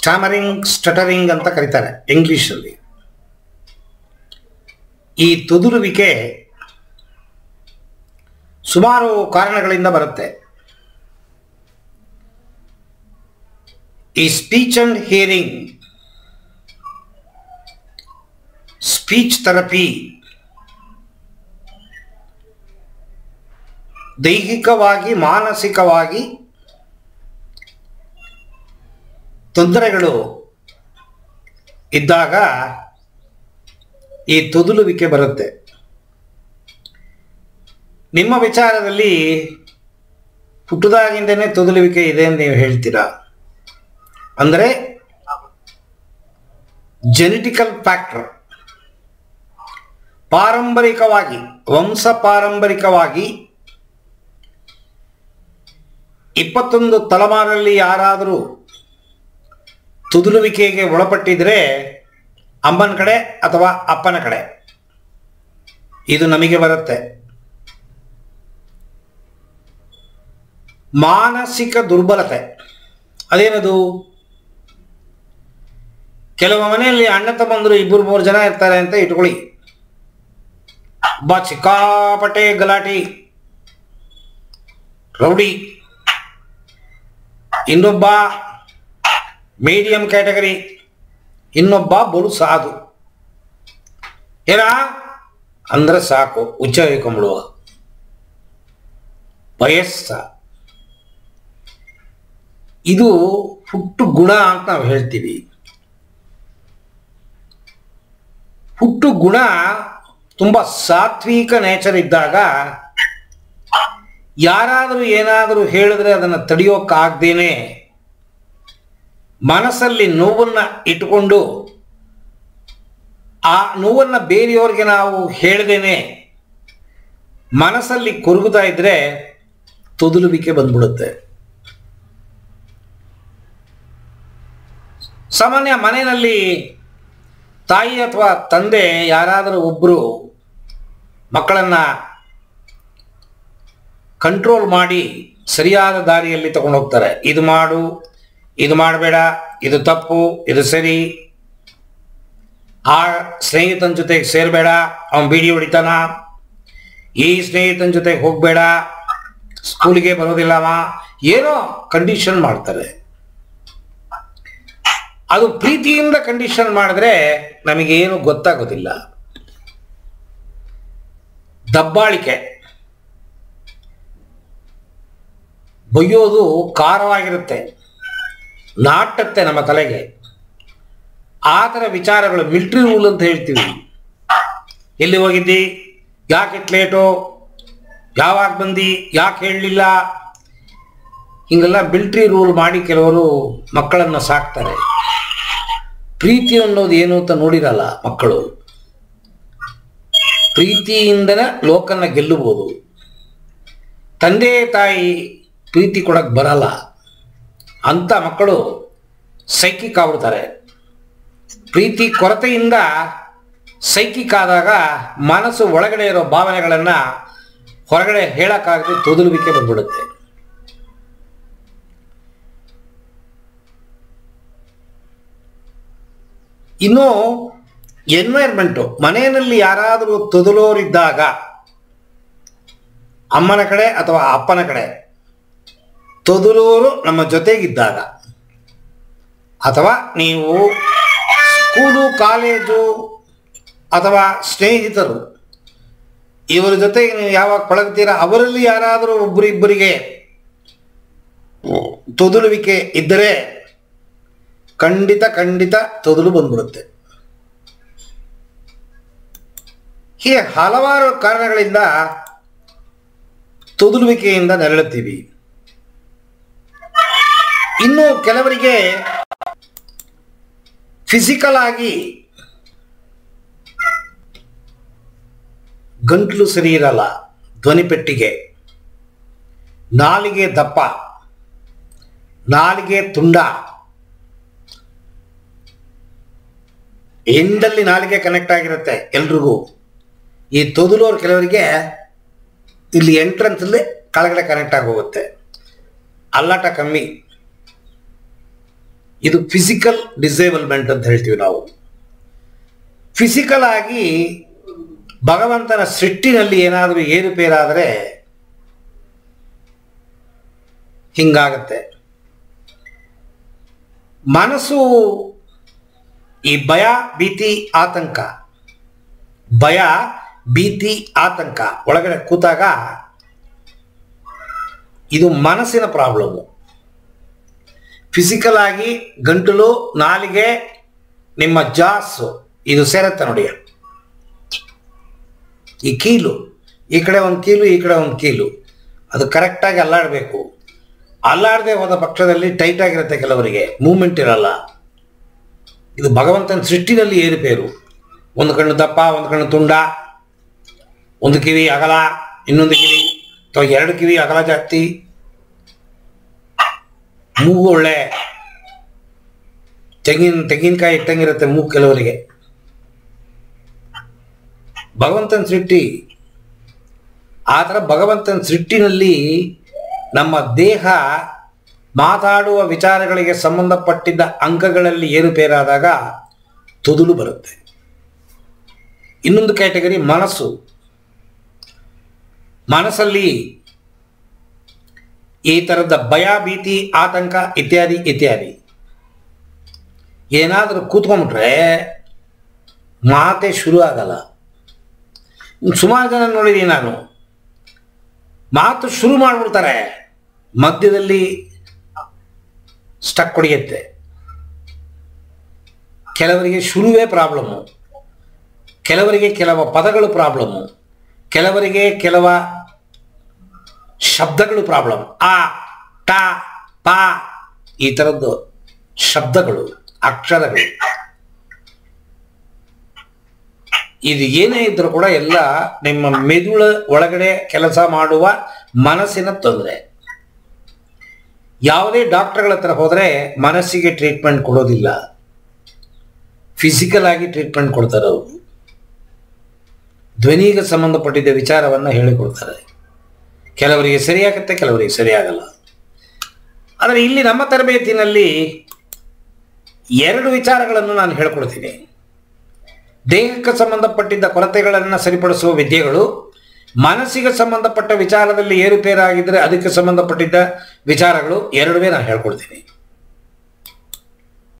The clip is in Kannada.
ಸ್ಟಾಮರಿಂಗ್ ಸ್ಟಟರಿಂಗ್ ಅಂತ ಕರೀತಾರೆ ಇಂಗ್ಲಿಷಲ್ಲಿ. ಈ ತೊದಲುವಿಕೆ ಸುಮಾರು ಕಾರಣಗಳಿಂದ ಬರುತ್ತೆ. ಈ speech and hearing, speech therapy, ದೈಹಿಕವಾಗಿ ಮಾನಸಿಕವಾಗಿ ತೊಂದರೆಗಳು ಇದ್ದಾಗ ಈ ತೊದಲುವಿಕೆ ಬರುತ್ತೆ. ನಿಮ್ಮ ವಿಚಾರದಲ್ಲಿ ಹುಟ್ಟುದಾಗಿಂದನೇ ತೊದಲುವಿಕೆ ಇದೆ ಅಂತ ನೀವು ಹೇಳ್ತೀರಾ ಅಂದರೆ ಜೆನೆಟಿಕಲ್ ಫ್ಯಾಕ್ಟರ್, ಪಾರಂಪರಿಕವಾಗಿ ವಂಶ ಪಾರಂಪರಿಕವಾಗಿ 21 ತಲೆಮಾರಲ್ಲಿ ಯಾರಾದರೂ ತೊದಲುವಿಕೆಗೆ ಒಳಪಟ್ಟಿದ್ರೆ ಅಮ್ಮನ ಕಡೆ ಅಥವಾ ಅಪ್ಪನ ಕಡೆ ಇದು ನಮಗೆ ಬರುತ್ತೆ. ಮಾನಸಿಕ ದುರ್ಬಲತೆ ಅದೇನದು? ಕೆಲವು ಮನೆಯಲ್ಲಿ ಅಣ್ಣ ತಮ್ಮಂದರು 2-3 ಜನ ಇರ್ತಾರೆ ಅಂತ ಇಟ್ಕೊಳ್ಳಿ. ಒಬ್ಬ ಸಿಕ್ಕಾಪಟ್ಟೆ ಗಲಾಟಿ ರೌಡಿ, ಇನ್ನೊಬ್ಬ ಮೀಡಿಯಂ ಕ್ಯಾಟಗರಿ, ಇನ್ನೊಬ್ಬ ಬಲು ಸಾಧು. ಏನ ಅಂದ್ರೆ ಸಾಕು ಉಚ್ಚ ಹೇಳ್ಕೊಂಬಿಡುವ ವಯಸ್ಸ. ಇದು ಹುಟ್ಟು ಗುಣ ಅಂತ ನಾವು ಹೇಳ್ತೀವಿ. ಹುಟ್ಟು ಗುಣ ತುಂಬ ಸಾತ್ವಿಕ ನೇಚರ್ ಇದ್ದಾಗ ಯಾರಾದರೂ ಏನಾದರೂ ಹೇಳಿದ್ರೆ ಅದನ್ನು ತಡೆಯೋಕ್ಕಾಗ್ದೇನೆ ಮನಸ್ಸಲ್ಲಿ ನೋವನ್ನು ಇಟ್ಟುಕೊಂಡು ಆ ನೋವನ್ನು ಬೇರೆಯವ್ರಿಗೆ ನಾವು ಹೇಳ್ದೇನೆ ಮನಸ್ಸಲ್ಲಿ ಕೊರಗುತ್ತಾ ಇದ್ರೆ ತೊದಲುವಿಕೆ ಬಂದ್ಬಿಡುತ್ತೆ. ಸಾಮಾನ್ಯ ಮನೆಯಲ್ಲಿ ತಾಯಿ ಅಥವಾ ತಂದೆ ಯಾರಾದರೂ ಒಬ್ಬರು ಮಕ್ಕಳನ್ನು ಕಂಟ್ರೋಲ್ ಮಾಡಿ ಸರಿಯಾದ ದಾರಿಯಲ್ಲಿ ತಗೊಂಡು ಹೋಗ್ತಾರೆ. ಇದು ಮಾಡು, ಇದು ಮಾಡಬೇಡ, ಇದು ತಪ್ಪು, ಇದು ಸರಿ, ಆ ಸ್ನೇಹಿತನ ಜೊತೆಗೆ ಸೇರಬೇಡ, ಅವನು ಬೀಡಿ ಹೊಡಿತಾನ, ಈ ಸ್ನೇಹಿತನ ಜೊತೆಗೆ ಹೋಗಬೇಡ, ಸ್ಕೂಲಿಗೆ ಬರೋದಿಲ್ಲವ, ಏನೋ ಕಂಡೀಷನ್ ಮಾಡ್ತಾರೆ. ಅದು ಪ್ರೀತಿಯಿಂದ ಕಂಡೀಷನ್ ಮಾಡಿದ್ರೆ ನಮಗೇನು ಗೊತ್ತಾಗೋದಿಲ್ಲ. ದಬ್ಬಾಳಿಕೆ, ಬೈಯೋದು ಖಾರವಾಗಿರುತ್ತೆ, ನಾಟತ್ತೆ ನಮ್ಮ ತಲೆಗೆ. ಆ ಥರ ವಿಚಾರಗಳು ಮಿಲ್ಟ್ರಿ ರೂಲ್ ಅಂತ ಹೇಳ್ತೀವಿ. ಎಲ್ಲಿ ಹೋಗಿದ್ದಿ, ಯಾಕೆ ಲೇಟು, ಯಾವಾಗ ಬಂದು, ಯಾಕೆ ಹೇಳಲಿಲ್ಲ, ಹಿಂಗೆಲ್ಲ ಮಿಲ್ಟ್ರಿ ರೂಲ್ ಮಾಡಿ ಕೆಲವರು ಮಕ್ಕಳನ್ನು ಸಾಕ್ತಾರೆ. ಪ್ರೀತಿ ಅನ್ನೋದು ಏನು ಅಂತ ನೋಡಿರಲ್ಲ ಮಕ್ಕಳು. ಪ್ರೀತಿಯಿಂದನೇ ಲೋಕನ್ನ ಗೆಲ್ಲಬಹುದು. ತಂದೆ ತಾಯಿ ಪ್ರೀತಿ ಕೊಡಕ್ಕೆ ಬರಲ್ಲ ಅಂತ ಮಕ್ಕಳು ಸೈಕಿಕ್ ಆಗ್ಬಿಡ್ತಾರೆ. ಪ್ರೀತಿ ಕೊರತೆಯಿಂದ ಸೈಕಿಕ್ ಆದಾಗ ಮನಸ್ಸು ಒಳಗಡೆ ಇರೋ ಭಾವನೆಗಳನ್ನು ಹೊರಗಡೆ ಹೇಳಕ್ಕಾಗದೆ ತೊದಲುವಿಕೆ ಬಂದ್ಬಿಡುತ್ತೆ. ಇನ್ನು ಎನ್ವೈರ್ಮೆಂಟು, ಮನೆಯಲ್ಲಿ ಯಾರಾದರೂ ತೊದಲೋರಿದ್ದಾಗ ಅಮ್ಮನ ಕಡೆ ಅಥವಾ ಅಪ್ಪನ ಕಡೆ ತೊದಲೋರು ನಮ್ಮ ಜೊತೆಗಿದ್ದಾಗ, ಅಥವಾ ನೀವು ಸ್ಕೂಲು ಕಾಲೇಜು ಅಥವಾ ಸ್ನೇಹಿತರು ಇವರ ಜೊತೆಗೆ ನೀವು ಯಾವಾಗ ಪಳಗ್ತೀರಾ ಅವರಲ್ಲಿ ಯಾರಾದರೂ ಒಬ್ಬರಿಬ್ಬರಿಗೆ ತೊದಲುವಿಕೆ ಇದ್ದರೆ ಖಂಡಿತ ತೊದಲು ಬಂದ್ಬಿಡುತ್ತೆ. ಹೀಗೆ ಹಲವಾರು ಕಾರಣಗಳಿಂದ ತೊದಲುವಿಕೆಯಿಂದ ನರಳುತ್ತೀವಿ. ಇನ್ನು ಕೆಲವರಿಗೆ ಫಿಸಿಕಲ್ ಆಗಿ ಗಂಟ್ಲು ಸರಿ ಇರಲ್ಲ, ಧ್ವನಿಪೆಟ್ಟಿಗೆ, ನಾಲಿಗೆ ದಪ್ಪ, ನಾಲಿಗೆ ತುಂಡ, ಎಂಡಲ್ಲಿ ನಾಲಿಗೆ ಕನೆಕ್ಟ್ ಆಗಿರುತ್ತೆ ಎಲ್ರಿಗೂ. ಈ ತೊದಲೋರು ಕೆಲವರಿಗೆ ಇಲ್ಲಿ ಎಂಟ್ರೆನ್ಸಲ್ಲಿ ಕೆಳಗಡೆ ಕನೆಕ್ಟ್ ಆಗಿ ಹೋಗುತ್ತೆ, ಅಲ್ಲಾಟ ಕಮ್ಮಿ. ಇದು ಫಿಸಿಕಲ್ ಡಿಸೇಬಲ್ಮೆಂಟ್ ಅಂತ ಹೇಳ್ತೀವಿ ನಾವು. ಫಿಸಿಕಲ್ ಆಗಿ ಭಗವಂತನ ಸೃಷ್ಟಿನಲ್ಲಿ ಏನಾದರೂ ಏರುಪೇರಾದರೆ ಹಿಂಗಾಗತ್ತೆ. ಮನಸ್ಸು ಈ ಭಯ ಭೀತಿ ಆತಂಕ ಒಳಗಡೆ ಕೂತಾಗ ಇದು ಮನಸ್ಸಿನ ಪ್ರಾಬ್ಲಮ್ಮು. ಫಿಸಿಕಲ್ ಆಗಿ ಗಂಟಲು, ನಾಲಿಗೆ, ನಿಮ್ಮ ಜಾಸು ಇದು ಸೇರುತ್ತೆ ನೋಡಿ. ಈ ಕೀಲು, ಈ ಕಡೆ ಒಂದು ಕೀಲು, ಈ ಕಡೆ ಒಂದು ಕೀಲು, ಅದು ಕರೆಕ್ಟಾಗಿ ಅಲ್ಲಾಡಬೇಕು. ಅಲ್ಲಾಡದೆ ಹೋದ ಪಕ್ಷದಲ್ಲಿ ಟೈಟ್ ಆಗಿರುತ್ತೆ, ಕೆಲವರಿಗೆ ಮೂಮೆಂಟ್ ಇರಲ್ಲ. ಇದು ಭಗವಂತನ ಸೃಷ್ಟಿನಲ್ಲಿ ಏರುಪೇರು. ಒಂದು ಕಣ್ಣು ದಪ್ಪ, ಒಂದು ಕಣ್ಣು ತುಂಡ, ಒಂದು ಕಿವಿ ಅಗಲ, ಇನ್ನೊಂದು ಕಿವಿ ಅಥವಾ ಎರಡು ಕಿವಿ ಅಗಲ ಜಾಸ್ತಿ, ಮೂಗು ಒಳ್ಳೆ ತೆಂಗಿನಕಾಯಿ ಇಟ್ಟಂಗಿರುತ್ತೆ ಮೂಗು ಕೆಲವರಿಗೆ. ಭಗವಂತನ ಸೃಷ್ಟಿ ಆ ಥರ. ಭಗವಂತನ ಸೃಷ್ಟಿನಲ್ಲಿ ನಮ್ಮ ದೇಹ ಮಾತಾಡುವ ವಿಚಾರಗಳಿಗೆ ಸಂಬಂಧಪಟ್ಟಿದ್ದ ಅಂಗಗಳಲ್ಲಿ ಏರುಪೇರಾದಾಗ ತೊದಲು ಬರುತ್ತೆ. ಇನ್ನೊಂದು ಕ್ಯಾಟಗರಿ ಮನಸ್ಸು. ಮನಸ್ಸಲ್ಲಿ ಈ ಥರದ ಭಯ ಭೀತಿ ಆತಂಕ ಇತ್ಯಾದಿ ಇತ್ಯಾದಿ ಏನಾದರೂ ಕೂತ್ಕೊಂಡ್ಬಿಟ್ರೆ ಮಾತೆ ಶುರು ಆಗಲ್ಲ. ಸುಮಾರು ಜನ ನೋಡಿದ್ದೀನಿ ನಾನು, ಮಾತು ಶುರು ಮಾಡಿಬಿಡ್ತಾರೆ, ಮಧ್ಯದಲ್ಲಿ ಸ್ಟಕ್ ಹೊಡೆಯುತ್ತೆ. ಕೆಲವರಿಗೆ ಶುರುವೇ ಪ್ರಾಬ್ಲಮ್ಮು, ಕೆಲವರಿಗೆ ಕೆಲವು ಪದಗಳು ಪ್ರಾಬ್ಲಮ್ಮು, ಕೆಲವರಿಗೆ ಕೆಲವ ಶಬ್ದಗಳು ಪ್ರಾಬ್ಲಮ್. ಆ ಟ ಪ ಈ ಥರದ್ದು ಶಬ್ದಗಳು, ಅಕ್ಷರಗಳು, ಇದು ಏನೇ ಇದ್ರೂ ಕೂಡ ಎಲ್ಲ ನಿಮ್ಮ ಮೆದುಳ ಒಳಗಡೆ ಕೆಲಸ ಮಾಡುವ ಮನಸ್ಸಿನ ತೊಂದರೆ. ಯಾವುದೇ ಡಾಕ್ಟರ್ಗಳ ಹತ್ರ ಹೋದರೆ ಮನಸ್ಸಿಗೆ ಟ್ರೀಟ್ಮೆಂಟ್ ಕೊಡೋದಿಲ್ಲ, ಫಿಸಿಕಲ್ ಆಗಿ ಟ್ರೀಟ್ಮೆಂಟ್ ಕೊಡ್ತಾರೆ. ಅವರು ಧ್ವನಿಗೆ ಸಂಬಂಧಪಟ್ಟಿದ್ದ ವಿಚಾರವನ್ನು ಹೇಳಿಕೊಡ್ತಾರೆ. ಕೆಲವರಿಗೆ ಸರಿಯಾಗುತ್ತೆ, ಕೆಲವರಿಗೆ ಸರಿಯಾಗಲ್ಲ. ಆದರೆ ಇಲ್ಲಿ ನಮ್ಮ ತರಬೇತಿನಲ್ಲಿ 2 ವಿಚಾರಗಳನ್ನು ನಾನು ಹೇಳ್ಕೊಡ್ತೀನಿ. ದೇಹಕ್ಕೆ ಸಂಬಂಧಪಟ್ಟಿದ್ದ ಕೊರತೆಗಳನ್ನು ಸರಿಪಡಿಸುವ ವಿದ್ಯೆಗಳು, ಮನಸ್ಸಿಗೆ ಸಂಬಂಧಪಟ್ಟ ವಿಚಾರದಲ್ಲಿ ಏರುಪೇರಾಗಿದ್ದರೆ ಅದಕ್ಕೆ ಸಂಬಂಧಪಟ್ಟಿದ್ದ ವಿಚಾರಗಳು, ಎರಡುವೇ ನಾನು ಹೇಳ್ಕೊಡ್ತೀನಿ.